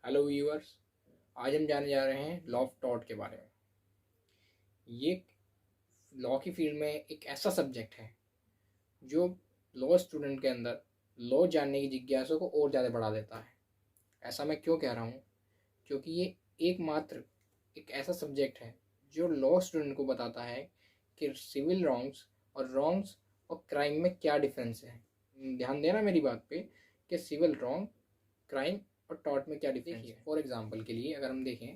Hello viewers, आज हम जाने जा रहे हैं लॉ ऑफ टॉट के बारे में। ये लॉ की फील्ड में एक ऐसा सब्जेक्ट है जो लॉ स्टूडेंट के अंदर लॉ जानने की जिज्ञासा को और ज़्यादा बढ़ा देता है। ऐसा मैं क्यों कह रहा हूँ? क्योंकि ये एकमात्र एक ऐसा सब्जेक्ट है जो लॉ स्टूडेंट को बताता है कि सिविल रॉन्ग्स और क्राइम में क्या डिफरेंस है। ध्यान देना मेरी बात पे कि सिविल रॉन्ग, क्राइम और टॉर्ट में क्या डिफरेंस है। फॉर एग्जांपल के लिए अगर हम देखें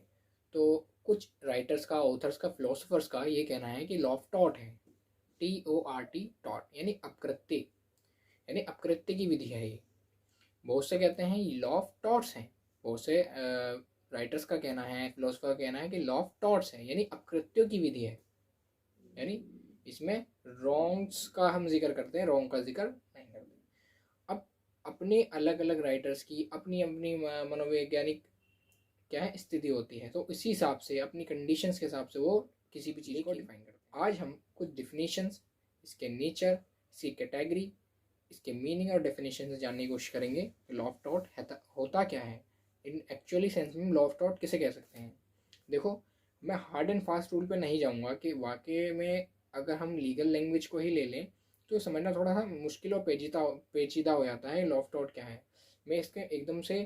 तो कुछ राइटर्स का, ऑथर्स का, फिलोसोफर्स का ये कहना है कि लॉ ऑफ टॉट है, TORT, टॉट यानी अपकृत्य, यानी अपकृत्य की विधि है ये। बहुत से कहते हैं ये लॉ ऑफ टॉट्स हैं। बहुत से राइटर्स का कहना है, फिलोसोफर का कहना है कि लॉ ऑफ टॉट्स है यानी अपकृत्यों की विधि है, यानी इसमें रॉन्ग्स का हम जिक्र करते हैं, रॉन्ग का जिक्र नहीं करते। अब अपने अलग अलग राइटर्स की अपनी अपनी मनोवैज्ञानिक क्या है स्थिति होती है, तो इसी हिसाब से अपनी कंडीशंस के हिसाब से वो किसी भी चीज़ को डिफाइन करते हैं। आज हम कुछ डिफिनीशंस, इसके नेचर, इसकी कैटेगरी, इसके मीनिंग और डेफिनेशन से जानने की कोशिश करेंगे लॉ ऑफ टॉट होता क्या है, इन एक्चुअली सेंस में लॉ ऑफ टॉट किसे कह सकते हैं। देखो, मैं हार्ड एंड फास्ट रूल पे नहीं जाऊँगा कि वाकई में अगर हम लीगल लैंग्वेज को ही ले लें तो समझना थोड़ा सा मुश्किल और पेचीदा हो जाता है लॉ ऑफ टॉट क्या है। मैं इसके एकदम से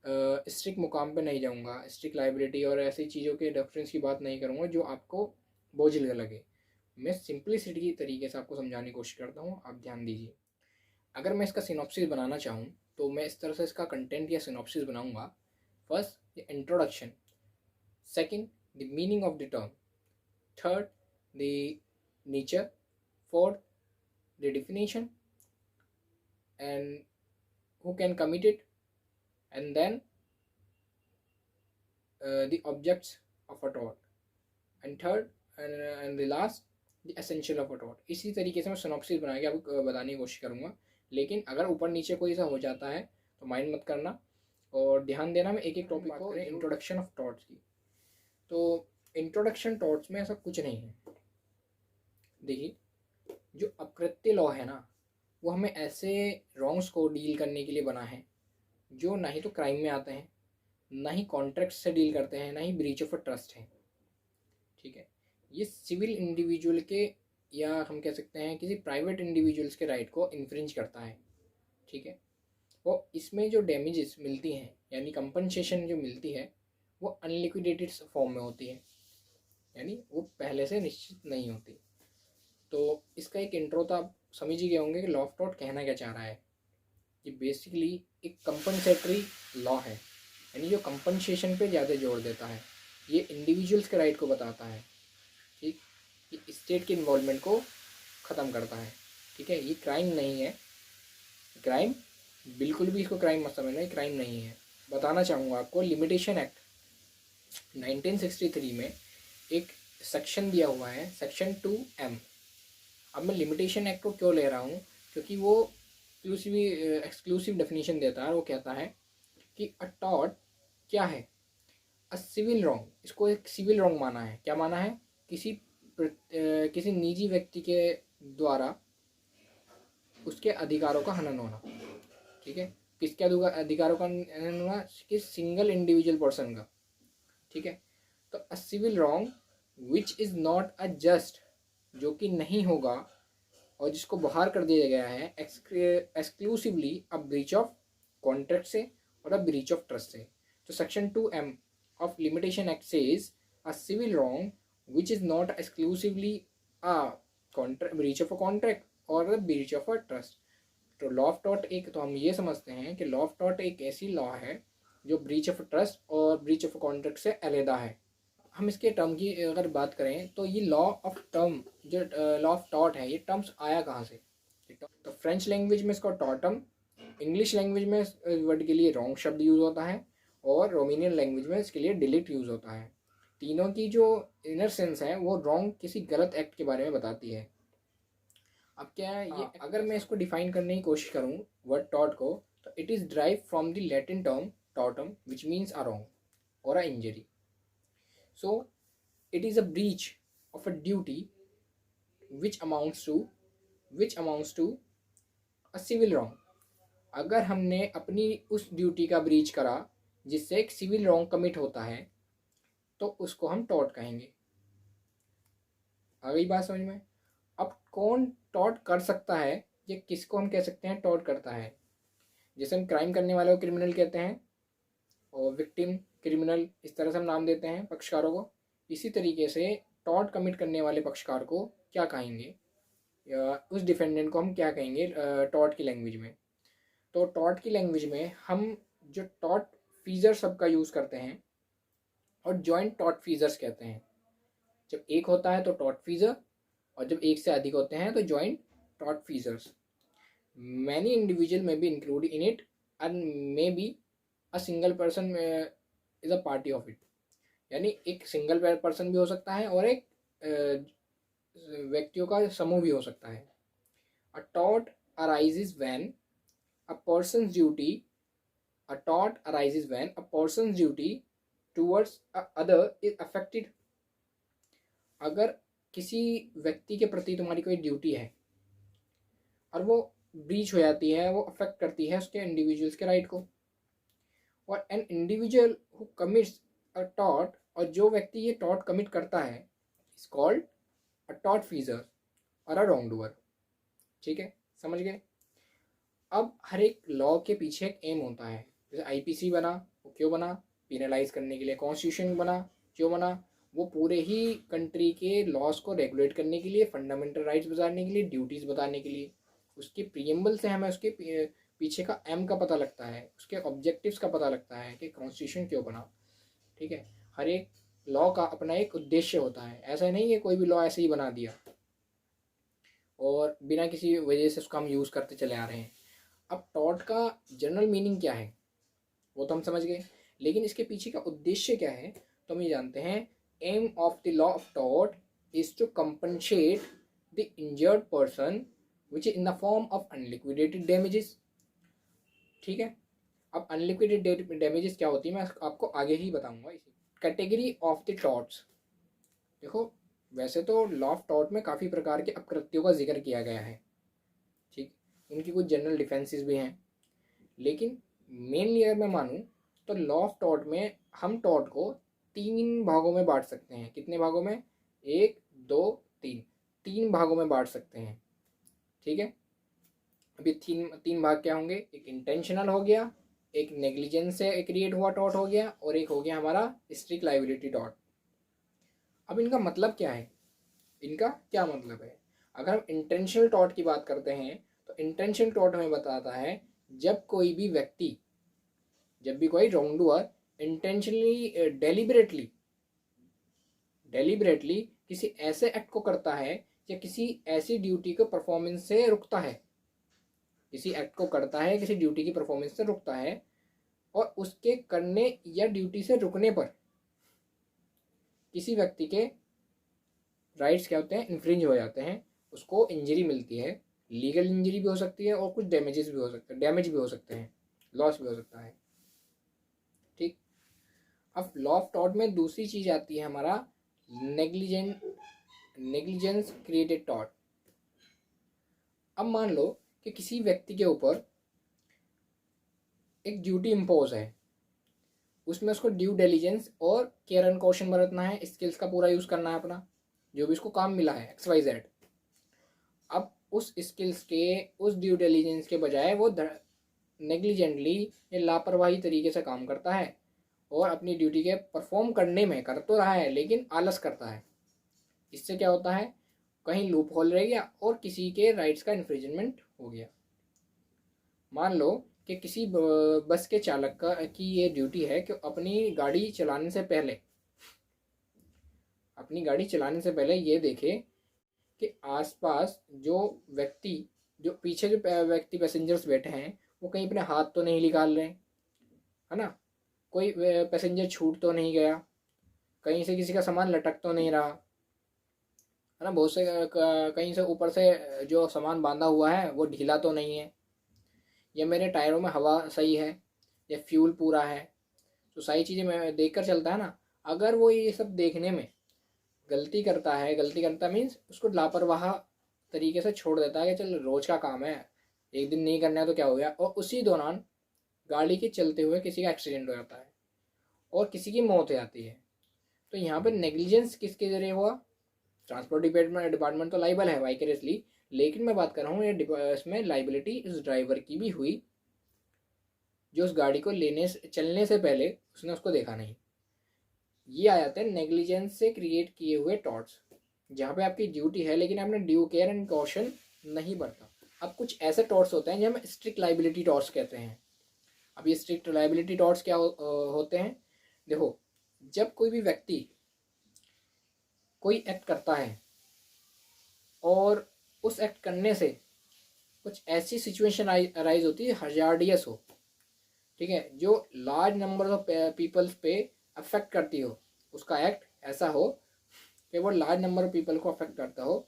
स्ट्रिक्ट मुकाम पे नहीं जाऊँगा, स्ट्रिक्ट लाइबिलिटी और ऐसी चीज़ों के रेफरेंस की बात नहीं करूँगा जो आपको बोझिल लगे। मैं सिंपलिसिटी की तरीके से आपको समझाने की कोशिश करता हूँ, आप ध्यान दीजिए। अगर मैं इसका सिनॉप्सिस बनाना चाहूँ तो मैं इस तरह से इसका कंटेंट या सिनॉप्सिस बनाऊँगा। First, the introduction. Second, the meaning of the term. Third, the nature. Fourth, the definition and who can commit it, and then the objects of a tort, and third and the last the essential of a tort। इसी तरीके से मैं synopsis बना के आपको बताने की कोशिश करूँगा, लेकिन अगर ऊपर नीचे कोई सा हो जाता है तो माइंड मत करना और ध्यान देना। मैं एक एक टॉपिक को इंट्रोडक्शन ऑफ टॉर्ट्स की, तो इंट्रोडक्शन टॉर्ट्स में ऐसा कुछ नहीं है। देखिए, जो अपकृत्य लॉ है ना, वो हमें ऐसे रॉन्ग्स को डील करने के लिए बना है जो ना ही तो क्राइम में आते हैं, ना ही कॉन्ट्रैक्ट से डील करते हैं, ना ही ब्रीच ऑफ अ ट्रस्ट है। ठीक है, ये सिविल इंडिविजुअल के या हम कह सकते हैं किसी प्राइवेट इंडिविजुअल्स के राइट को इन्फ्रिंज करता है। ठीक है, वो इसमें जो डैमेजेस मिलती हैं यानी कंपनसेशन जो मिलती है वो अनलिक्विडेटेड फॉर्म में होती है, यानी वो पहले से निश्चित नहीं होती। तो इसका एक इंट्रो तो आप समझ ही गए होंगे कि लॉ ऑफ टॉट कहना क्या चाह रहा है। ये बेसिकली एक कंपनसेटरी लॉ है, यानी जो कंपनसेशन पे ज़्यादा जोर देता है। ये इंडिविजुअल्स के राइट को बताता है, ठीक, ये स्टेट के इन्वॉल्वमेंट को ख़त्म करता है। ठीक है, ये क्राइम नहीं है, क्राइम बिल्कुल भी इसको क्राइम मत समझना, ये क्राइम नहीं है। बताना चाहूँगा आपको, लिमिटेशन एक्ट 1963 में एक सेक्शन दिया हुआ है, सेक्शन 2M। अब मैं लिमिटेशन एक्ट को क्यों ले रहा हूँ, क्योंकि वो एक्सक्लूसिव डेफिनेशन देता है। वो कहता है कि अ टॉर्ट क्या है, अ सिविल रॉन्ग। इसको एक सिविल रॉन्ग माना है। क्या माना है? किसी निजी व्यक्ति के द्वारा उसके अधिकारों का हनन होना। ठीक है, किसके अधिकारों का हनन होना? किस सिंगल इंडिविजुअल पर्सन का। ठीक है, तो a civil wrong which is not a just, जो कि नहीं होगा और जिसको बाहर कर दिया गया है exclusively a breach of contract से और अ ब्रीच ऑफ ट्रस्ट से। तो section 2M of limitation act says a civil wrong which is not exclusively a breach of a contract or a breach of a trust। तो law of tort एक, तो हम ये समझते हैं कि लॉ ऑफ टॉर्ट एक ऐसी लॉ है जो ब्रीच ऑफ ट्रस्ट और ब्रीच ऑफ कॉन्ट्रैक्ट से अलहदा है। हम इसके टर्म की अगर बात करें तो ये लॉ ऑफ टर्म, जो लॉ ऑफ टॉर्ट है, ये टर्म्स आया कहाँ से? तो फ्रेंच लैंग्वेज में इसका टॉर्टम, इंग्लिश लैंग्वेज में इस वर्ड के लिए रॉन्ग शब्द यूज़ होता है और रोमेनियन लैंग्वेज में इसके लिए डिलीट यूज़ होता है। तीनों की जो इनर सेंस है वो रॉन्ग, किसी गलत एक्ट के बारे में बताती है। अब क्या है ये, अगर मैं इसको डिफाइन करने की कोशिश करूँ वर्ड टॉर्ट को, तो it is drive from the Latin term tortum which means a wrong और a injury. So it is a breach of a duty which amounts to a civil wrong। अगर हमने अपनी उस ड्यूटी का breach करा जिससे एक सिविल रॉन्ग कमिट होता है तो उसको हम टॉर्ट कहेंगे। आ गई बात समझ में? अब कौन टॉर्ट कर सकता है, ये किसको हम कह सकते हैं टॉर्ट करता है? जैसे हम क्राइम करने वाले को क्रिमिनल कहते हैं और विक्टिम क्रिमिनल, इस तरह से हम नाम देते हैं पक्षकारों को। इसी तरीके से टॉर्ट कमिट करने वाले पक्षकार को क्या कहेंगे, या उस डिफेंडेंट को हम क्या कहेंगे टॉर्ट की लैंग्वेज में? तो टॉर्ट की लैंग्वेज में हम जो टॉर्ट फीजर शब्द का यूज़ करते हैं और जॉइंट टॉर्ट फीजर्स कहते हैं। जब एक होता है तो टॉर्ट फीजर, और जब एक से अधिक होते हैं तो जॉइंट टॉर्ट फीजर्स। मैनी इंडिविजुअल में be include in it and may be a single person is a party of it. यानी एक सिंगल पर्सन भी हो सकता है और एक व्यक्तियों का समूह भी हो सकता है। A tort arises when a person's duty a tort arises when a person's duty towards a other is affected। अगर किसी व्यक्ति के प्रति तुम्हारी कोई ड्यूटी है और वो ब्रीच हो जाती है, वो अफेक्ट करती है उसके इंडिविजुअल्स के राइट को, और an individual who commits a tort, और जो व्यक्ति ये टॉर्ट कमिट करता है इज कॉल्ड अ टॉर्ट फीजर और अ रॉन्ग डूअर। ठीक है, समझ गए? अब हर एक लॉ के पीछे एक एम होता है। जैसे आईपीसी बना, वो क्यों बना? पिनलाइज करने के लिए। कॉन्स्टिट्यूशन बना, क्यों बना? वो पूरे ही कंट्री के लॉज को रेगुलेट करने के लिए, फंडामेंटल राइट्स बताने के लिए, ड्यूटीज़ बताने के लिए। उसके प्रियम्बल से हमें उसके पीछे का एम का पता लगता है, उसके ऑब्जेक्टिव्स का पता लगता है कि कॉन्स्टिट्यूशन क्यों बना। ठीक है, हर एक लॉ का अपना एक उद्देश्य होता है। ऐसा नहीं है कोई भी लॉ ऐसे ही बना दिया और बिना किसी वजह से उसका हम यूज़ करते चले आ रहे हैं। अब टॉर्ट का जनरल मीनिंग क्या है वो तो हम समझ गए, लेकिन इसके पीछे का उद्देश्य क्या है तो हम ये जानते हैं। Aim of the law of tort is to compensate the injured person which is in the form of unliquidated damages. ठीक है, अब अनलिक्विडेटेड डैमेजेस क्या होती है मैं आपको आगे ही बताऊंगा। इसी कैटेगरी ऑफ द टॉर्ट्स, देखो वैसे तो लॉ ऑफ टॉर्ट में काफ़ी प्रकार के अपकृत्यों का जिक्र किया गया है। ठीक, उनकी कुछ जनरल डिफेंसेस भी हैं, लेकिन मेनली अगर मैं मानूँ तो लॉ ऑफ टॉर्ट में हम टॉर्ट को 3 भागों में बांट सकते हैं। कितने भागों में? 1 2 3, 3 भागों में बांट सकते हैं। ठीक है, अभी तीन भाग क्या होंगे? एक इंटेंशनल हो गया, एक नेग्लिजेंस से क्रिएट हुआ टॉर्ट हो गया, और एक हो गया हमारा स्ट्रिक्ट लायबिलिटी टॉर्ट। अब इनका मतलब क्या है? इनका क्या मतलब है? अगर हम इंटेंशनल टॉर्ट की बात करते हैं तो इंटेंशनल टॉर्ट हमें बताता है जब कोई भी व्यक्ति, जब भी कोई रॉन्ग डूअर इंटेंशनली डेलिबरेटली किसी ऐसे एक्ट को करता है या किसी ऐसी ड्यूटी को परफॉर्मेंस से रुकता है, किसी एक्ट को करता है, किसी ड्यूटी की परफॉर्मेंस से रुकता है, और उसके करने या ड्यूटी से रुकने पर किसी व्यक्ति के राइट्स क्या होते हैं? इन्फ्रिंज हो जाते हैं, उसको इंजरी मिलती है। लीगल इंजरी भी हो सकती है और कुछ डैमेजेस भी हो सकते हैं, डैमेज भी हो सकते हैं, लॉस भी हो सकता है। ठीक, अब लॉ ऑफ टॉर्ट में दूसरी चीज आती है हमारा नेग्लिजेंस क्रिएटेड टॉर्ट। अब मान लो कि किसी व्यक्ति के ऊपर एक ड्यूटी इम्पोज है, उसमें उसको ड्यू डिलिजेंस और केयर एंड कॉशन बरतना है, स्किल्स का पूरा यूज़ करना है अपना, जो भी उसको काम मिला है XYZ। अब उस स्किल्स के, उस ड्यू डिलिजेंस के बजाय वो नेग्लिजेंटली या लापरवाही तरीके से काम करता है और अपनी ड्यूटी के परफॉर्म करने में कर तो रहा है लेकिन आलस करता है। इससे क्या होता है? कहीं लूप होल रह गया और किसी के राइट्स का इन्फ्रिंजमेंट हो गया। मान लो कि किसी बस के चालक की ये ड्यूटी है कि अपनी गाड़ी चलाने से पहले ये देखे कि आसपास जो व्यक्ति, जो पीछे जो व्यक्ति पैसेंजर्स बैठे हैं वो कहीं अपने हाथ तो नहीं निकाल रहे हैं, है ना? कोई पैसेंजर छूट तो नहीं गया, कहीं से किसी का सामान लटक तो नहीं रहा, है ना? बहुत से कहीं से ऊपर से जो सामान बांधा हुआ है वो ढीला तो नहीं है, या मेरे टायरों में हवा सही है, या फ्यूल पूरा है। तो सारी चीज़ें मैं देख कर चलता है ना। अगर वो ये सब देखने में गलती करता मीन्स उसको लापरवाह तरीके से छोड़ देता है कि चल रोज का काम है, एक दिन नहीं करना है तो क्या हो गया, और उसी दौरान गाड़ी के चलते हुए किसी का एक्सीडेंट हो जाता है, और किसी की मौत हो जाती है, तो यहाँ पे नेग्लिजेंस किसके जरिए हुआ? ट्रांसपोर्ट डिपार्टमेंट तो लाइबल है वाइकरियसली, लेकिन मैं बात कर रहा हूँ ये इसमें लाइबिलिटी इस ड्राइवर की भी हुई, जो उस गाड़ी को चलने से पहले उसने उसको देखा नहीं। ये आ जाते हैं नेग्लिजेंस से क्रिएट किए हुए टॉर्ट्स, जहाँ पे आपकी ड्यूटी है लेकिन आपने ड्यू केयर एंड कॉशन नहीं बरता। अब कुछ ऐसे टॉर्ट्स होते हैं जो हम स्ट्रिक्ट लाइबिलिटी टॉर्ट्स कहते हैं। अब ये स्ट्रिक्ट लाइबिलिटी टॉर्ट्स क्या होते हैं? देखो, जब कोई भी व्यक्ति कोई एक्ट करता है और उस एक्ट करने से कुछ ऐसी सिचुएशन अराइज होती है हजार्डियस हो, ठीक है, जो लार्ज नंबर ऑफ पीपल्स पे अफेक्ट करती हो, उसका एक्ट ऐसा हो कि वो लार्ज नंबर ऑफ पीपल को अफेक्ट करता हो,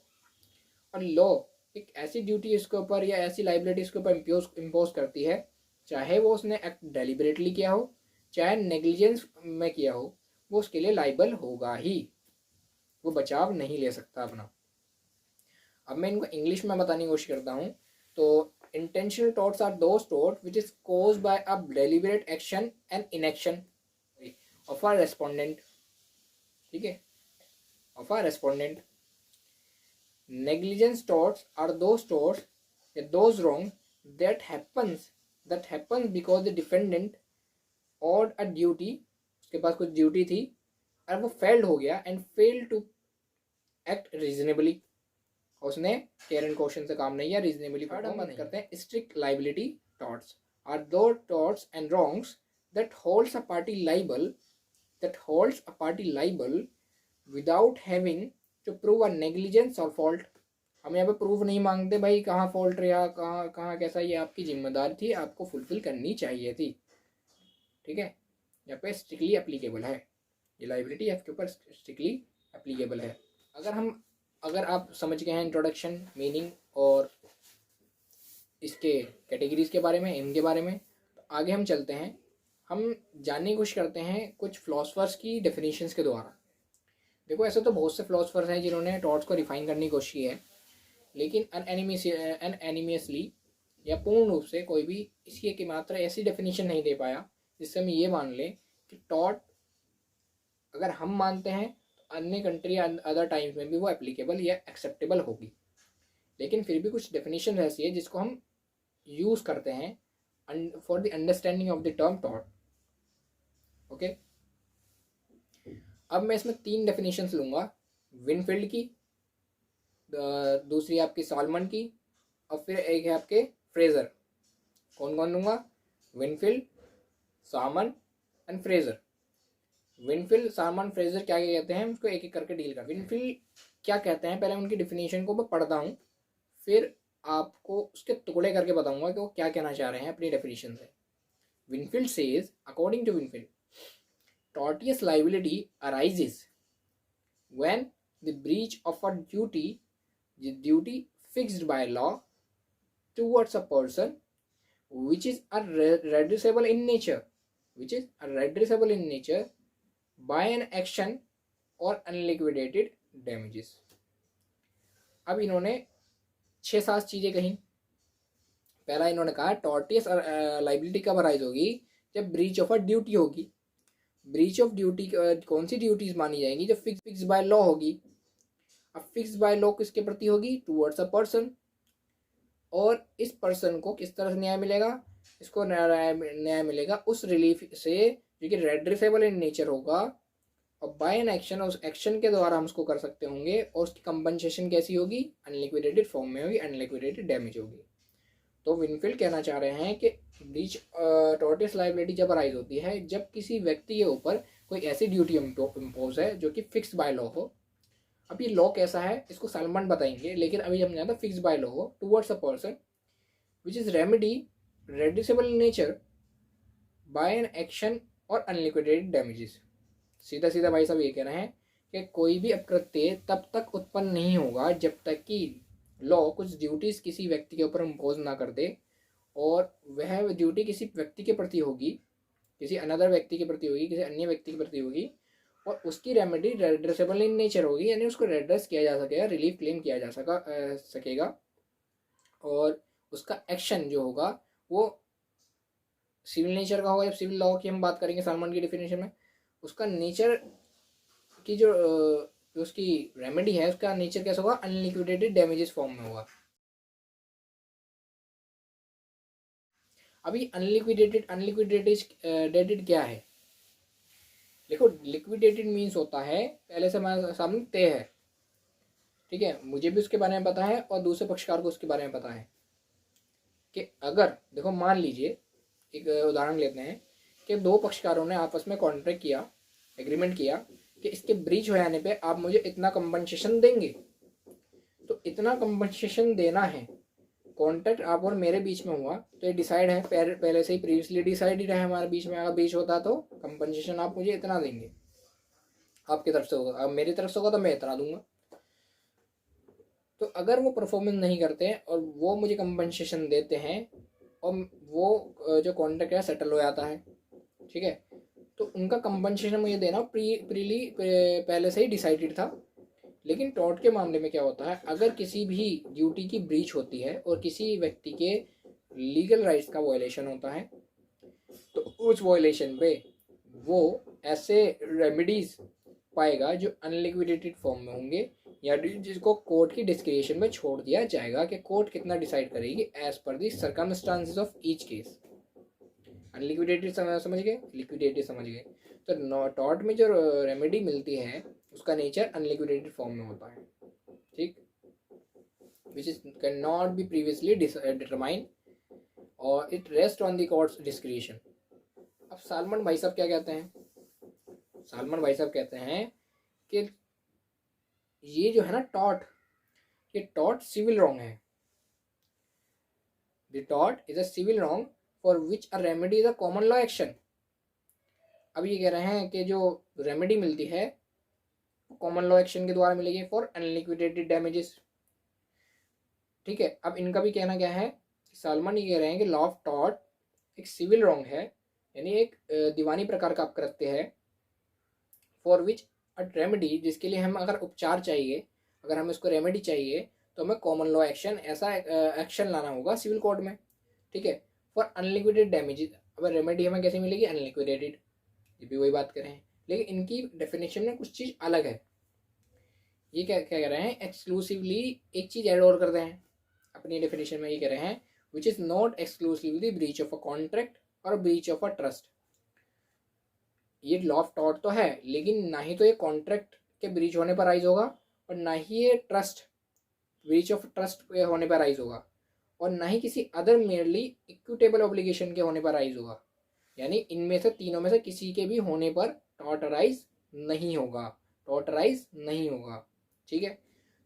और लॉ एक ऐसी ड्यूटी इसके ऊपर या ऐसी लाइबिलिटी इसके ऊपर इम्पोज करती है, चाहे वो उसने एक्ट डेलिबरेटली किया हो चाहे नेग्लिजेंस में किया हो, वो उसके लिए लाइबल होगा ही, वो बचाव नहीं ले सकता अपना। अब मैं इनको इंग्लिश में बताने की कोशिश करता हूँ। तो intentional torts are those tort which is caused by a deliberate action and inaction of a respondent, ठीक है, of a respondent. Negligence torts are those torts या those wrong that happens because the defendant और a duty, उसके पास कुछ duty थी और वो failed हो गया and fail to act reasonably, उसने केयर एंड कॉशन से काम नहीं किया, रीजनेबली परफॉर्म नहीं करते हैं। स्ट्रिक्ट लाइबिलिटी टॉर्ट्स आर दो torts and wrongs that holds a party liable without having to prove a negligence और फॉल्ट। हम यहाँ पे प्रूव नहीं मांगते भाई कहाँ फॉल्ट रहा, कहाँ कहाँ कैसा, ये आपकी जिम्मेदारी थी, आपको फुलफिल करनी चाहिए थी, ठीक है। यहाँ पे स्ट्रिक्टली एप्लीकेबल है, ये लाइबिलिटी आपके ऊपर स्ट्रिक्टली एप्लीकेबल है। अगर आप समझ गए हैं इंट्रोडक्शन, मीनिंग और इसके कैटेगरीज के बारे में, एम के बारे में, तो आगे हम चलते हैं। हम जानने की कोशिश करते हैं कुछ फिलोसफर्स की डेफिनेशंस के द्वारा। देखो, ऐसे तो बहुत से फिलोसफर्स हैं जिन्होंने टॉर्ट्स को रिफाइन करने की कोशिश की है, लेकिन अनएनिमियसली या पूर्ण रूप से कोई भी इसकी एक मात्र ऐसी डेफिनेशन नहीं दे पाया जिससे हम ये मान लें कि टॉर्ट अगर हम मानते हैं तो अन्य कंट्री या अदर टाइम्स में भी वो एप्लीकेबल या एक्सेप्टेबल होगी। लेकिन फिर भी कुछ डेफिनेशन ऐसी है जिसको हम यूज़ करते हैं for the understanding of the term tort. Okay, अब मैं इसमें 3 डेफिनेशन लूँगा, विनफील्ड की, दूसरी आपकी सालमन की, और फिर एक है आपके फ्रेजर। कौन कौन लूँगा? Winfield, salmon and Fraser. Winfield, salmon, Fraser क्या क्या कहते हैं, उसको एक एक करके डील कर। विनफील्ड क्या कहते हैं, पहले उनकी डिफिनेशन को मैं पढ़ता हूँ, फिर आपको उसके टुकड़े करके बताऊंगा कि वो क्या कहना चाह रहे हैं अपनी डेफिनेशन से। Winfield says, according to Winfield, tortious liability arises when the breach of a duty fixed by law towards a person which is redressable in nature by an action or unliquidated damages। अब इन्होंने 6-7 चीजें कही। पहला इन्होंने कहा tortious liability कब arise होगी, जब ब्रीच ऑफ अ ड्यूटी होगी। ब्रीच ऑफ ड्यूटी कौन सी ड्यूटीज मानी जाएंगी, जब फिक्स बाय लॉ होगी। अब फिक्स बाय लॉ किसके प्रति होगी, टूवर्ड्स अ पर्सन, और इस पर्सन को किस तरह से न्याय मिलेगा, इसको न्याय मिलेगा उस रिलीफ से जो कि रेड्रेसेबल इन नेचर होगा, और बाय एन एक्शन, उस एक्शन के द्वारा हम उसको कर सकते होंगे, और उसकी कंपनसेशन कैसी होगी, अनलिक्विडेटेड फॉर्म में होगी, अनलिक्विडेटेड डैमेज होगी। तो विनफील्ड कहना चाह रहे हैं कि ब्रीच टॉर्टियस लाइबिलिटी जब अराइज होती है जब किसी व्यक्ति के ऊपर कोई ऐसी ड्यूटी इम्पोज है जो कि फिक्स बाय लॉ हो। अब ये लॉ कैसा है इसको सालमन बताएंगे, लेकिन अभी हम जानते हैं फिक्स बाय लॉ हो towards a person which is remedy reducible in nature by an action और अनलिक्विडेटेड डैमेजेस। सीधा सीधा भाई साहब ये कह रहे हैं कि कोई भी अकृत्य तब तक उत्पन्न नहीं होगा जब तक कि लॉ कुछ ड्यूटीज किसी व्यक्ति के ऊपर इम्पोज ना कर दे, और वह ड्यूटी किसी व्यक्ति के प्रति होगी, किसी अनदर व्यक्ति के प्रति होगी, किसी अन्य व्यक्ति के प्रति होगी, और उसकी रेमेडी रेड्रेसेबल इन नेचर होगी, यानी उसको रेड्रेस किया जा सकेगा, रिलीफ क्लेम किया जा सकेगा, और उसका एक्शन जो होगा वो सिविल नेचर का होगा। जब सिविल लॉ की हम बात करेंगे सालमन की डेफिनेशन में, उसका नेचर की जो उसकी रेमेडी है उसका नेचर कैसा होगा, अनलिक्विडेटेड डैमेजेस फॉर्म में होगा। अभी अनलिक्विडेटेड क्या है, देखो लिक्विडेटेड मीन्स होता है, पहले से हमारे सामने तय है, ठीक है, मुझे भी उसके बारे में पता है और दूसरे पक्षकार को उसके बारे में पता है कि अगर देखो मान लीजिए एक उदाहरण लेते हैं कि दो पक्षकारों ने आपस में कॉन्ट्रैक्ट किया, एग्रीमेंट किया कि इसके ब्रीच हो जाने पे आप मुझे इतना कंपनसेशन देंगे, तो इतना कंपनसेशन देना है, कॉन्ट्रैक्ट आप और मेरे बीच में हुआ तो ये डिसाइड है, पहले से ही प्रीवियसली डिसाइड ही रहा है हमारे बीच में, अगर बीच होता तो कंपनसेशन आप मुझे इतना देंगे, आपकी तरफ से होगा, अब मेरी तरफ से होगा तो मैं इतना दूंगा। तो अगर वो परफॉर्मेंस नहीं करते हैं और वो मुझे कंपनसेशन देते हैं और वो जो कॉन्ट्रैक्ट है सेटल हो जाता है, ठीक है, तो उनका कंपनसेशन मुझे देना पहले से ही डिसाइडेड था। लेकिन टॉर्ट के मामले में क्या होता है, अगर किसी भी ड्यूटी की ब्रीच होती है और किसी व्यक्ति के लीगल राइट्स का वायलेशन होता है, तो उस वायलेशन पे वो ऐसे रेमेडीज पाएगा जो अनलिक्विडेटेड फॉर्म में होंगे, या जिसको कोर्ट की डिस्क्रिप्शन में छोड़ दिया जाएगा कि कोर्ट कितना डिसाइड करेगी as per the circumstances of each case. Unliquidated समझ गए, लिक्विडेटेड समझ गए, तो टॉर्ट में जो रेमेडी मिलती है उसका नेचर अनलिक्विडेटेड फॉर्म में होता है, ठीक, which is can not be previously determine और it rest on the court's discretion. अब सालमन भाई साहब क्या कहते हैं, सालमन भाई साहब कहते हैं कि ये जो है ना टॉर्ट, ये टॉर्ट सिविल रॉन्ग है, the tort is a civil wrong for which a remedy is a common law action. अब ये कह रहे हैं कि जो रेमेडी मिलती है कॉमन लॉ एक्शन के द्वारा मिलेगी फॉर अनलिक्विडेटेड डैमेजेस, ठीक है। अब इनका भी कहना क्या है, सालमन ये कह रहे हैं कि लॉ ऑफ टॉर्ट एक सिविल रॉन्ग है, यानी एक दीवानी प्रकार का अपकृत्य है, फॉर विच अ रेमेडी, जिसके लिए हम अगर उपचार चाहिए, अगर हमें उसको रेमेडी चाहिए तो हमें कॉमन लॉ एक्शन, ऐसा एक्शन लाना होगा सिविल कोर्ट में, ठीक है, फॉर अनलिक्विडेटेड डैमेजेस। अब रेमेडी हमें कैसे मिलेगी, अनलिक्विडेटेड, ये भी वही बात कर रहे हैं, लेकिन इनकी डेफिनेशन में कुछ चीज़ अलग है। ये क्या क्या कह रहे हैं, एक्सक्लूसिवली एक चीज़ ऐड और कर रहे हैं अपनी डेफिनेशन में, ये कह रहे हैं विच is not exclusively breach of a contract और ब्रीच ऑफ अ ट्रस्ट। ये लॉ ऑफ टॉर्ट तो है, लेकिन ना ही तो ये कॉन्ट्रैक्ट के ब्रीच होने पर राइज होगा और ना ही ये ट्रस्ट, ब्रीच ऑफ ट्रस्ट होने पर राइज होगा, और ना ही किसी अदर मेयरली इक्विटेबल ऑब्लिगेशन के होने पर राइज होगा, यानी इनमें से तीनों में से किसी के भी होने पर टॉर्ट राइज नहीं होगा, टॉर्ट राइज नहीं होगा, ठीक है।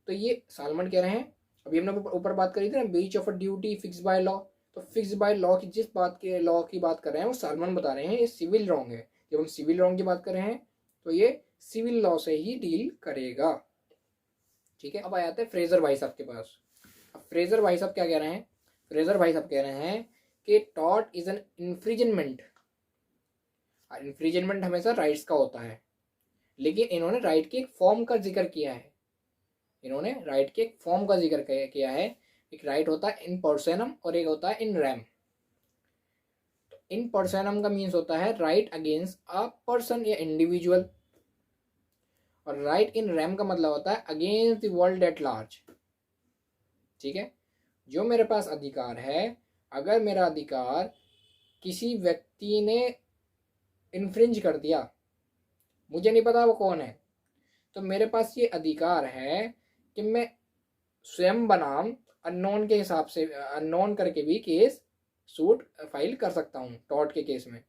तो ये सालमन कह रहे हैं, अभी हमने ऊपर बात करी थी ना, breach of a duty fix by law, तो फिक्स बाय लॉ की जिस बात के लॉ की बात कर रहे हैं वो सालमन बता रहे हैं ये सिविल रॉन्ग है। जब हम सिविल रॉन्ग की बात कर रहे हैं तो ये सिविल लॉ से ही डील करेगा, ठीक है। अब आ जाते हैं फ्रेजर भाई साहब के पास। अब फ्रेजर भाई साहब क्या कह रहे हैं, फ्रेजर भाई साहब कह रहे हैं कि टॉर्ट इज एन इन्फ्रिजनमेंट, इन्फ्रिजनमेंट हमेशा राइट्स का होता है, लेकिन इन्होंने राइट की एक फॉर्म का जिक्र किया है, इन्होंने राइट के एक फॉर्म का जिक्र किया है, एक राइट होता है इन पर्सनम और एक होता है इन रैम। तो इन पर्सनम का मीन्स होता है राइट अगेंस्ट अ पर्सन या इंडिविजुअल, और राइट इन रैम का मतलब होता है against the world at large, ठीक है। जो मेरे पास अधिकार है, अगर मेरा अधिकार किसी व्यक्ति ने इन्फ्रिंज कर दिया, मुझे नहीं पता वो कौन है, तो मेरे पास ये अधिकार है कि मैं स्वयं बनाम अननोन के हिसाब से, अननोन करके भी केस सूट फाइल कर सकता हूँ टॉर्ट के केस में,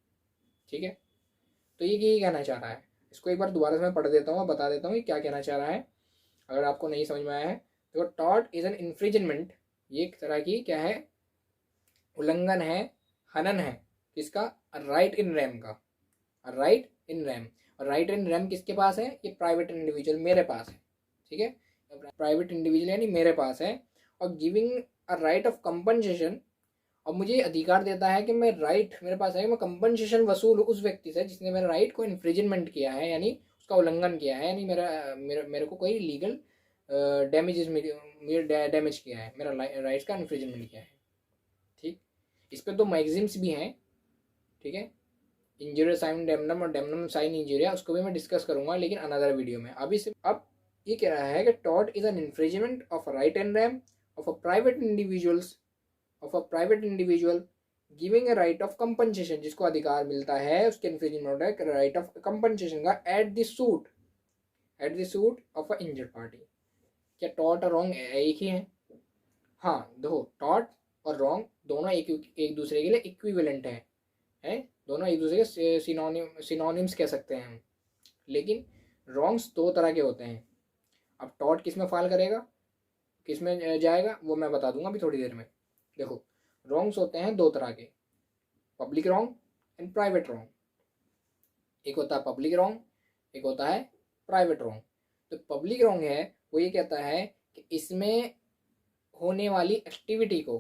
ठीक है। तो ये यही कहना चाह रहा है, इसको एक बार दोबारा से मैं पढ़ देता हूँ, बता देता हूँ ये क्या कहना चाह रहा है, अगर आपको नहीं समझ में आया है तो। टॉर्ट इज एन इन्फ्रिजनमेंट, ये एक तरह की क्या है, उल्लंघन है, हनन है, किसका, राइट इन रैम का, राइट इन रैम। और राइट इन रैम किसके पास है, ये प्राइवेट इंडिविजुअल मेरे पास है, ठीक है, प्राइवेट इंडिविजुअल यानी मेरे पास है, और giving a right of compensation, और मुझे अधिकार देता है कि मैं राइट मेरे पास है, मैं कंपनसेशन वसूल उस व्यक्ति से जिसने मेरे राइट को इन्फ्रिजनमेंट किया है, यानी उसका उल्लंघन किया है, यानी मेरे को कोई लीगल डैमेजेस डैमेज किया है, मेरा राइट्स का इन्फ्रिजनमेंट किया है, ठीक। इस पर दो मैगजीम्स भी हैं, ठीक है, इंजुरिया साइन डेमनम और डेमनम साइन इंजुरिया, उसको भी मैं डिस्कस करूंगा लेकिन अनदर वीडियो में। अभी से अब ये कह रहा है कि tort is an infringement of right and RAM of a private individual giving a right of compensation, जिसको अधिकार मिलता है उसके इन्फ्रिजमेंट है राइट ऑफ कंपनसेशन का at the suit of a injured party. क्या टॉर्ट और रॉन्ग एक ही है? हाँ देखो, टॉर्ट और रॉन्ग दोनों एक दूसरे के लिए इक्विवेलेंट है, दोनों एक दूसरे के सिनोनिम्स कह सकते हैं हम। लेकिन रॉन्ग्स दो तरह के होते हैं। अब टॉर्ट किस में फॉल करेगा, किस में जाएगा, वो मैं बता दूंगा अभी थोड़ी देर में। देखो, रॉन्ग्स होते हैं दो तरह के, public wrong and private wrong. एक होता है पब्लिक रॉन्ग, एक होता है प्राइवेट रॉन्ग। तो पब्लिक रॉन्ग है वो ये कहता है कि इसमें होने वाली एक्टिविटी को,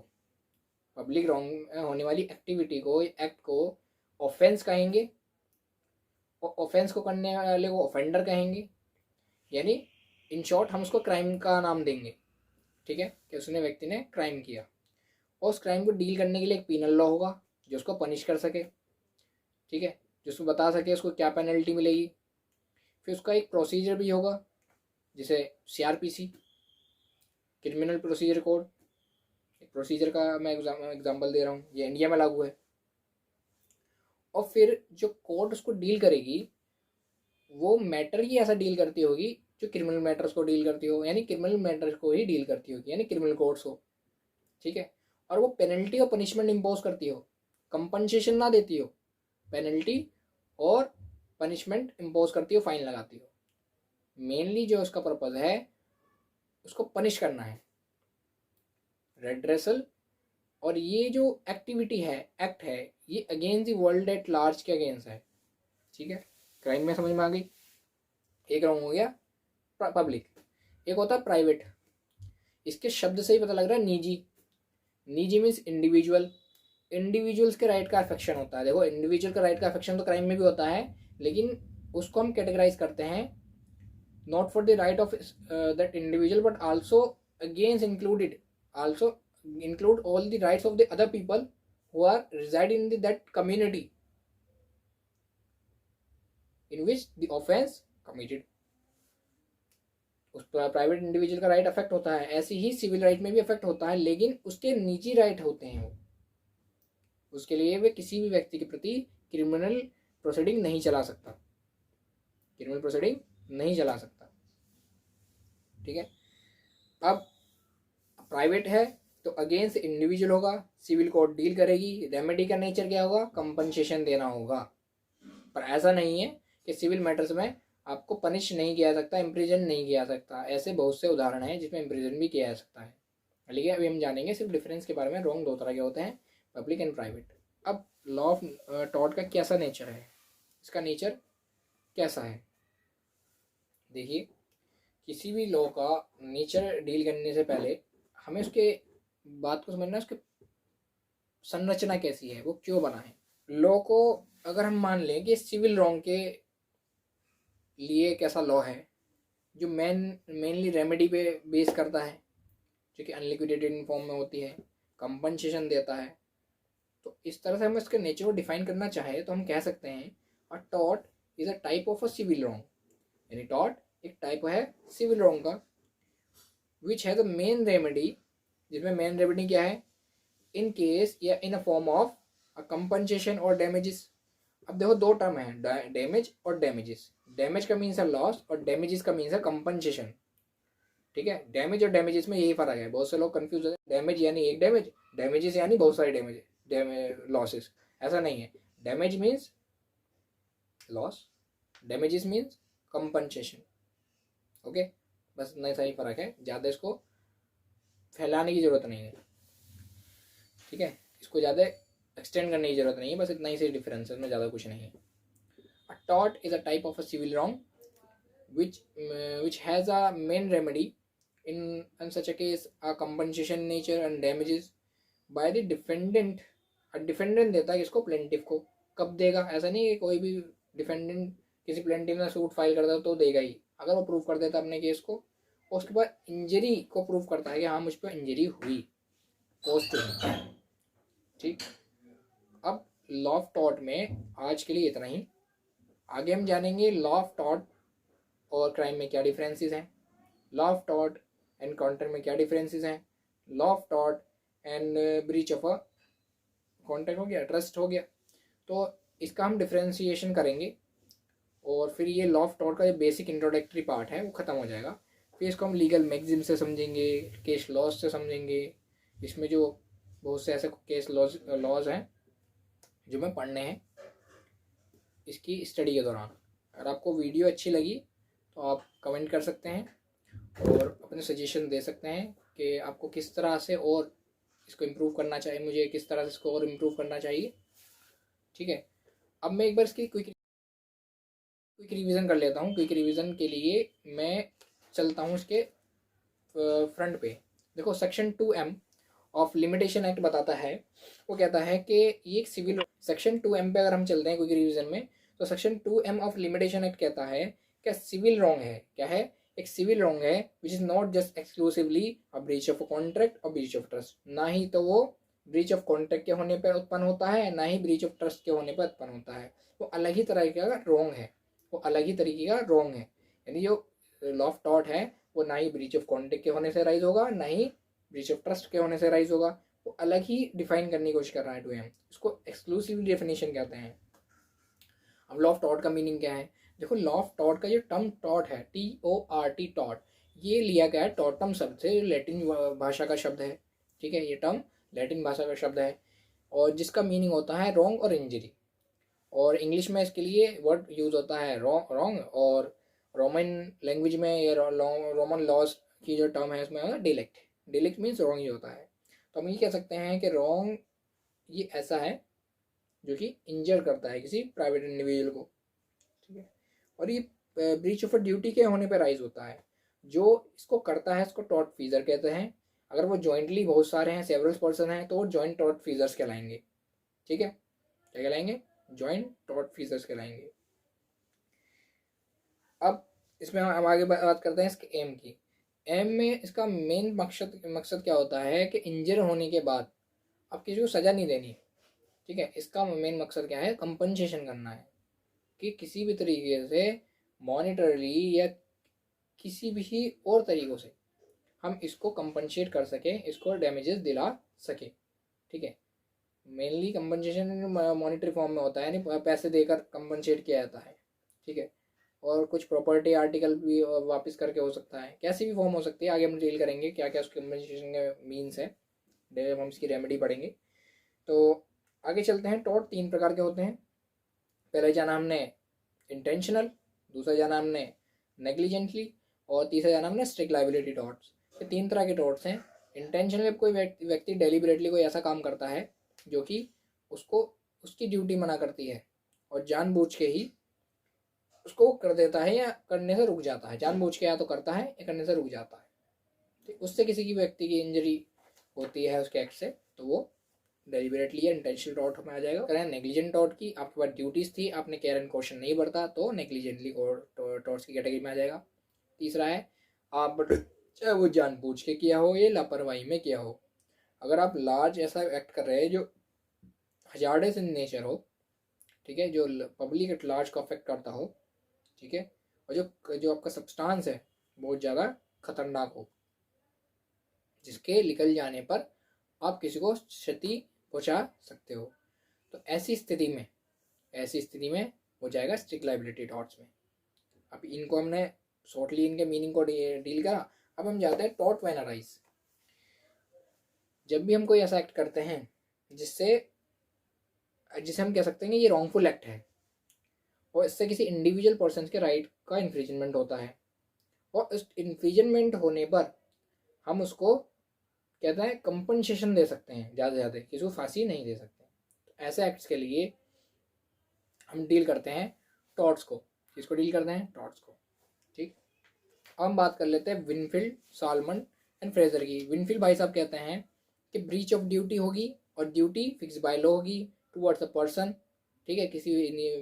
पब्लिक रॉन्ग होने वाली एक्टिविटी को, एक्ट को ऑफेंस कहेंगे, और ऑफेंस को करने वाले को ऑफेंडर कहेंगे। यानी इन शॉर्ट हम उसको क्राइम का नाम देंगे, ठीक है, कि उसने व्यक्ति ने क्राइम किया, और उस क्राइम को डील करने के लिए एक पीनल लॉ होगा जो उसको पनिश कर सके, ठीक है, जो उसको बता सके उसको क्या पेनल्टी मिलेगी। फिर उसका एक प्रोसीजर भी होगा जिसे CRPC, क्रिमिनल प्रोसीजर कोड, एक प्रोसीजर का मैं एग्जाम्पल दे रहा हूँ, ये इंडिया में लागू है। और फिर जो कोर्ट उसको डील करेगी वो मैटर ही ऐसा डील करती होगी जो क्रिमिनल मैटर्स को डील करती हो, यानी क्रिमिनल मैटर्स को ही डील करती होगी, यानी क्रिमिनल कोर्ट्स हो, ठीक है। और वो पेनल्टी और पनिशमेंट इम्पोज करती हो, कंपनसेशन ना देती हो, पेनल्टी और पनिशमेंट इम्पोज करती हो, फाइन लगाती हो। मेनली जो उसका पर्पज है उसको पनिश करना है, रेड्रेसल। और ये जो एक्टिविटी है, एक्ट है, ये against the world at large के अगेंस्ट है, ठीक है। क्राइम में समझ में आ गई। एक रॉन्ग हो गया पब्लिक, एक होता है प्राइवेट। इसके शब्द से ही पता लग रहा है निजी। निजी मीन्स इंडिविजुअल, इंडिविजुअल्स के राइट का अफेक्शन होता है। देखो, इंडिविजुअल का राइट का अफेक्शन तो क्राइम में भी होता है, लेकिन उसको हम कैटेगराइज करते हैं not for the right of that individual but also against include all the rights of the other people who are reside in that community in which the offense committed। उस प्राइवेट इंडिविजुअल का right affect होता है, ऐसे ही civil right में भी affect होता है, लेकिन उसके निजी राइट होते हैं वो। उसके लिए वे किसी भी व्यक्ति के प्रति क्रिमिनल प्रोसीडिंग नहीं चला सकता, ठीक है। अब प्राइवेट है तो अगेंस्ट इंडिविजुअल होगा, सिविल कोर्ट डील करेगी, रेमेडी का नेचर क्या होगा, कंपनसेशन देना होगा। पर ऐसा नहीं है कि सिविल मैटर्स में आपको पनिश नहीं किया जा सकता, इम्प्रिजन नहीं किया जा सकता। ऐसे बहुत से उदाहरण हैं जिसमें इम्प्रिजन भी किया जा सकता है। लेकिन अभी हम जानेंगे सिर्फ डिफरेंस के बारे में। रॉन्ग दो तरह के होते हैं, पब्लिक एंड प्राइवेट। अब लॉ ऑफ टॉर्ट का कैसा नेचर है, इसका नेचर कैसा है, देखिए। किसी भी लॉ का नेचर डील करने से पहले हमें उसके बात को समझना, उसके संरचना कैसी है, वो क्यों बना है। लॉ को अगर हम मान लें कि सिविल रॉन्ग के लिए एक ऐसा लॉ है जो मेनली रेमेडी पे बेस करता है, जो कि अनलिक्विडेटेड इन फॉर्म में होती है, कंपनसेशन देता है, तो इस तरह से हम इसके नेचर को डिफाइन करना चाहे तो हम कह सकते हैं a tort is a type of a civil wrong. यानी टॉर्ट एक टाइप है सिविल रॉन्ग का, which has a main remedy, जिसमें मेन रेमेडी क्या है, इन केस या in a form of a compensation और डैमेजेस। अब देखो, दो टर्म है, डैमेज और डैमेजेस। डैमेज का मीन्स है लॉस और डैमेजेस का मीन्स है कंपनसेशन, ठीक है। डैमेज और डैमेजेस में यही फर्क है, बहुत से लोग कंफ्यूज होते हैं। डैमेज यानी एक डैमेज, डैमेजेस यानी बहुत सारे लॉसेस। ऐसा नहीं है, damage means loss, damages means compensation, okay. बस इतना सा ही फर्क है, ज़्यादा इसको फैलाने की जरूरत नहीं है, ठीक है। इसको ज़्यादा एक्सटेंड करने की जरूरत नहीं है, बस इतना ही से डिफरेंस है, इसमें ज़्यादा कुछ नहीं है। A tort is a type of a civil wrong which has a main remedy in such a case a compensation nature and damages by the defendant। Defendant देता है किसको, प्लेंटिफ को। कब देगा, ऐसा नहीं है कि कोई भी डिफेंडेंट किसी प्लेंटिफ ने सूट फाइल करता तो देगा ही। अगर वो प्रूव कर देता अपने केस को, और उसके बाद इंजरी को प्रूव करता है कि हाँ मुझ पर इंजरी हुई, कॉज टू, ठीक। अब लॉ ऑफ टॉर्ट में आज के लिए इतना ही। आगे हम जानेंगे लॉ ऑफ टॉर्ट और क्राइम में क्या डिफरेंसेस हैं, law of tort and contract में क्या डिफरेंसेस हैं, law of tort and breach of a contract हो गया, ट्रस्ट हो गया। तो इसका हम डिफ्रेंशिएशन करेंगे और फिर ये लॉ ऑफ टॉर्ट का जो बेसिक इंट्रोडक्टरी पार्ट है वो ख़त्म हो जाएगा। फिर इसको हम लीगल मैगजिम से समझेंगे, केस लॉज से समझेंगे। इसमें जो बहुत से ऐसे केस लॉज हैं जो मैं पढ़ने हैं इसकी स्टडी के दौरान। अगर आपको वीडियो अच्छी लगी तो आप कमेंट कर सकते हैं और अपने सजेशन दे सकते हैं कि आपको किस तरह से और इसको इम्प्रूव करना चाहिए, मुझे किस तरह से इसको और इम्प्रूव करना चाहिए। ठीक है, अब मैं एक बार इसकी क्विक रिवीजन कर लेता हूँ। क्विक रिवीजन के लिए मैं चलता हूँ इसके फ्रंट पे। देखो section 2M of limitation act बताता है, वो कहता है कि ये एक सिविल, सेक्शन 2M पे अगर हम चलते हैं क्विक रिवीजन में, तो section 2M of limitation act कहता है कि सिविल रॉन्ग है, क्या है, एक सिविल रॉन्ग है विच is not just exclusively a breach of contract और ब्रीच ऑफ ट्रस्ट। ना ही तो वो ब्रीच ऑफ कॉन्ट्रैक्ट के होने पर उत्पन्न होता है, ना ही ब्रीच ऑफ ट्रस्ट के होने पर उत्पन्न होता है। वो अलग ही तरीके का रॉन्ग है, वो अलग ही तरीके का रॉन्ग है। यानी जो लॉ ऑफ टॉर्ट है वो ना ही ब्रीच ऑफ कॉन्ट्रैक्ट के होने से राइज होगा, ना ही ब्रीच ऑफ ट्रस्ट के होने से राइज होगा। वो अलग ही डिफाइन करने की कोशिश कर रहा है 2M। इसको एक्सक्लूसिव डेफिनेशन कहते हैं। अब लॉ ऑफ टॉर्ट का मीनिंग क्या है, देखो लॉ ऑफ टॉर्ट का जो टर्म टॉर्ट है, TORT टॉर्ट, ये लिया गया है टॉर्टम शब्द से, लैटिन भाषा का शब्द है। ठीक है, ये टर्म लैटिन भाषा का शब्द है और जिसका मीनिंग होता है रॉन्ग और इंजरी। और इंग्लिश में इसके लिए वर्ड यूज होता है रॉन्ग, और रोमन लैंग्वेज में या रोमन लॉज की जो टर्म है इसमें डिलेक्ट। डिलेक्ट मीन्स रॉन्ग ही होता है। तो हम ये कह सकते हैं कि रॉन्ग ये ऐसा है जो कि इंजर करता है किसी प्राइवेट इंडिविजुअल को। ठीक है, और ये ब्रीच ऑफ ड्यूटी के होने पर राइज होता है। जो इसको करता है इसको टॉर्ट फीजर कहते हैं। अगर वो जॉइंटली बहुत सारे हैं, सेवरल पर्सन हैं, तो वो जॉइंट टॉर्ट फीजर्स कहलाएंगे। ठीक है, क्या कहलाएंगे, जॉइंट टॉर्ट फीजर्स कहलाएंगे। अब इसमें हम आगे बात करते हैं इसके एम की। एम में इसका मेन मकसद क्या होता है कि इंजर होने के बाद अब किसी को सज़ा नहीं देनी। ठीक है, इसका मेन मकसद क्या है, कंपनसेशन करना है कि किसी भी तरीके से मॉनिटरली या किसी भी और तरीक़ों से हम इसको कंपनसेट कर सकें, इसको डैमेजेस दिला सकें। ठीक है, मेनली कंपनसेशन मॉनिटरी फॉर्म में होता है, यानी पैसे देकर कंपनसेट किया जाता है। ठीक है, और कुछ प्रॉपर्टी आर्टिकल भी वापस करके हो सकता है, कैसी भी फॉर्म हो सकती है। आगे हम डील करेंगे क्या क्या उसके कंपनसेशन के मीन्स है, हम इसकी रेमेडी पढ़ेंगे। तो आगे चलते हैं। टॉर्ट 3 प्रकार के होते हैं। पहले जाना हमने इंटेंशनल, दूसरा जाना हमने नेग्लिजेंटली, और तीसरा जाना हमने स्ट्रिक्ट लाइबिलिटी टॉर्ट्स। ये 3 तरह के टॉर्ट्स हैं। इंटेंशनल कोई व्यक्ति डेलिबरेटली कोई ऐसा काम करता है जो कि उसको उसकी ड्यूटी मना करती है और जानबूझ के ही उसको कर देता है या करने से रुक जाता है। जानबूझ के या तो करता है या करने से रुक जाता है, तो उससे किसी की व्यक्ति की इंजरी होती है उसके एक्ट से, तो वो डेलिबरेटली या इंटेंशनल टॉर्ट में आ जाएगा। करें नेग्लिजेंट टॉर्ट की, आपके पास ड्यूटीज थी, आपने केयर एंड कॉशन नहीं बरता, तो नेग्लिजेंटली टॉर्ट्स की कैटेगरी में आ जाएगा। तीसरा है आप चाहे वो जानबूझ के किया हो या लापरवाही में किया हो। अगर आप लार्ज ऐसा एक्ट कर रहे हैं जो हजार्डस इन नेचर हो, ठीक है, जो पब्लिक एट लार्ज को अफेक्ट करता हो, ठीक है, और जो आपका सब्सटेंस है बहुत ज़्यादा खतरनाक हो, जिसके निकल जाने पर आप किसी को क्षति पहुंचा सकते हो, तो ऐसी स्थिति में हो जाएगा स्ट्रिक्ट लाइबिलिटी टॉर्ट्स में। अब इनको हमने शॉर्टली इनके मीनिंग को डील करा। अब हम जाते हैं टॉर्ट व्हेन अराइज। जब भी हम कोई ऐसा एक्ट करते हैं जिसे हम कह सकते हैं कि ये रॉन्गफुल एक्ट है और इससे किसी इंडिविजुअल पर्सन के राइट का इन्फ्रिजमेंट होता है, और इस इन्फ्रिजमेंट होने पर हम उसको कहते हैं कंपनसेशन दे सकते हैं, ज़्यादा से ज़्यादा, किसी को फांसी नहीं दे सकते। तो ऐसे एक्ट्स के लिए हम डील करते हैं टॉर्ट्स को। किसको डील करते हैं, टॉर्ट्स को। ठीक, अब हम बात कर लेते हैं विनफील्ड, सालमन एंड फ्रेजर की। विनफील्ड भाई साहब कहते हैं कि ब्रीच ऑफ ड्यूटी होगी और ड्यूटी फिक्स बाय लॉ होगी टुवर्ड्स अ पर्सन। ठीक है, किसी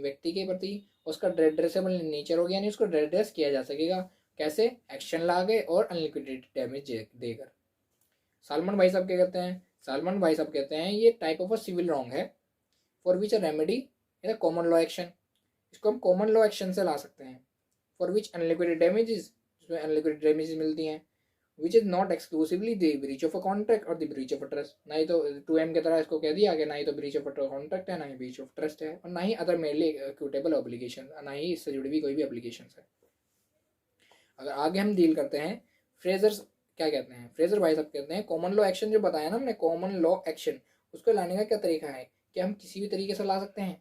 व्यक्ति के प्रति उसका रेड्रेसेबल नेचर होगी, यानी उसको रेड्रेस किया जा सकेगा। कैसे, एक्शन ला के और अनलिक्विडेटेड डैमेज देकर। सालमन भाई साहब क्या कहते हैं, सालमन भाई साहब कहते हैं ये type of a civil wrong है for which a remedy is a common law action, इसको हम कॉमन लॉ एक्शन से ला सकते हैं। फॉर विच अनलिक्विडेड डैमेजेस, जिसमें अनलिक्विडेड डैमेजेस मिलती हैं, which is not exclusively the breach of a contract और the breach of a trust, ना ही तो 2M की तरह इसको कह दिया कि ना ही तो ब्रीच ऑफ अ कॉन्ट्रैक्ट है, ना ही ब्रीच ऑफ ट्रस्ट है, और ना ही अदर मेनली एक्यूटेबल ऑब्लिगेशन, ना ही इससे जुड़ी हुई कोई भी ऑब्लिगेशन है। अगर आगे हम डील करते हैं फ्रेजर्स क्या कहते हैं, फ्रेजर भाई साहब कहते हैं कॉमन लॉ एक्शन जो बताया ना हमने, कॉमन लॉ एक्शन, उसको लाने का क्या तरीका है कि हम किसी भी तरीके से ला सकते हैं।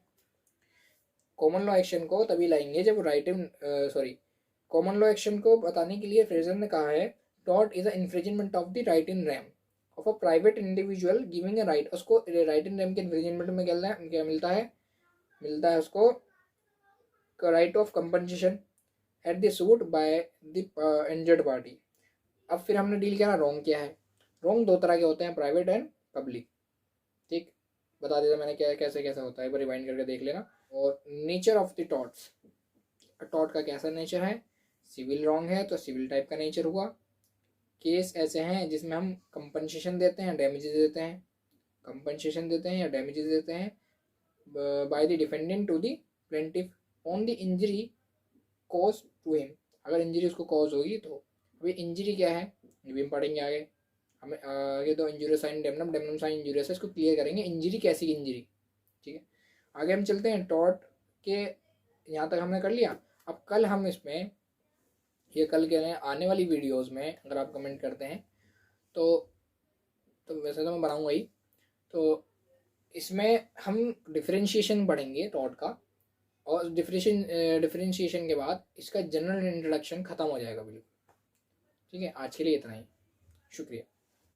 कॉमन लॉ एक्शन को तभी लाएंगे जब right in common law action को बताने के लिए फ्रेजर ने कहा है tort is a infringement of the right in RAM of a private individual giving a right. उसको राइट इन रैम के इन्फ्रिंजमेंट में क्या मिलता है, मिलता है उसको right of compensation at the suit by the injured party. अब फिर हमने डील किया ना रॉन्ग क्या है, रॉन्ग दो तरह के होते हैं, प्राइवेट एंड पब्लिक। ठीक, बता देता मैंने क्या कैसे कैसे होता है, एक बार रिवाइंड करके देख लेना। और nature of the torts, tort का कैसा नेचर है, सिविल रॉन्ग है तो सिविल टाइप का नेचर हुआ। केस ऐसे हैं जिसमें हम कंपनसेशन देते हैं, डैमेजेस देते हैं, कंपनसेशन देते हैं या डैमेजेस देते हैं by the defendant to the plaintiff on the injury cause to him, अगर इंजरी उसको कॉज होगी तो। अभी इंजरी क्या है ये भी हम पढ़ेंगे आगे, हमें आगे तो इंजुरियस साइन डेमनम, डेमनम साइन इंजुरियस है, इसको क्लियर करेंगे इंजरी कैसी इंजरी। ठीक है, आगे हम चलते हैं टॉर्ट के, यहाँ तक हमने कर लिया। अब कल हम इसमें ये कल के आने वाली वीडियोस में अगर आप कमेंट करते हैं तो वैसे तो मैं बनाऊंगा ही, तो इसमें हम डिफरेंशिएशन पढ़ेंगे टॉर्ट का, और डिफरेंशिएशन के बाद इसका जनरल इंट्रोडक्शन खत्म हो जाएगा बिल्कुल। ठीक है, आज के लिए इतना ही, शुक्रिया।